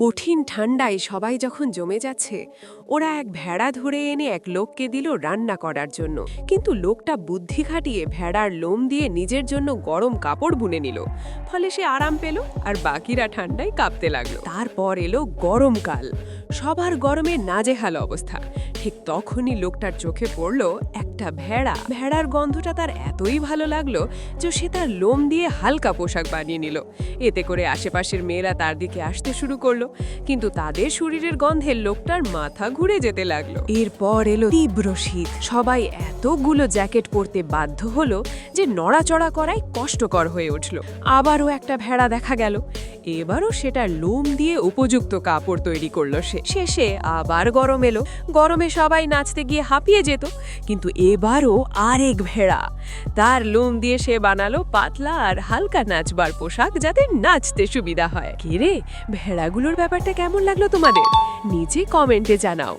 কঠিন ঠান্ডায় সবাই যখন জমে যাচ্ছে, ওরা এক ভেড়া ধরে এনে এক লোককে দিল রান্না করার জন্য। কিন্তু লোকটা বুদ্ধি খাটিয়ে ভেড়ার লোম দিয়ে নিজের জন্য গরম কাপড় বুনে নিল। ফলে সে আরাম পেল আর বাকিরা ঠান্ডায় কাঁপতে লাগলো। তারপর এলো গরমকাল, সবার গরমে নাজেহাল অবস্থা। ঠিক তখনই লোকটার চোখে পড়ল একটা ভেড়া। ভেড়ার গন্ধটা তার এতই ভালো লাগলো যে সে তার লোম দিয়ে হালকা পোশাক বানিয়ে নিল। এতে করে আশেপাশের মেয়েরা তার দিকে আসতে শুরু করলো, কিন্তু তাদের শরীরের গন্ধে লোকটার মাথা ঘুরে যেতে লাগলো। এরপর এলো তীব্র শীত। সবাই এতগুলো জ্যাকেট পরতে বাধ্য হলো যে নড়াচড়া করাই কষ্টকর হয়ে উঠল। আবারও একটা ভেড়া দেখা গেল। এবারও সেটার লোম দিয়ে উপযুক্ত কাপড় তৈরি করলো সে। শেষে আবার গরম এলো। গরমে সবাই নাচতে গিয়ে হাঁপিয়ে যেত, কিন্তু এবারও আরেক ভেড়া। তার লোম দিয়ে সে বানালো পাতলা আর হালকা নাচবার পোশাক, যাতে নাচতে সুবিধা হয়। কে রে, ভেড়াগুলোর ব্যাপারটা কেমন লাগলো তোমাদের? নিচে কমেন্টে জানাও।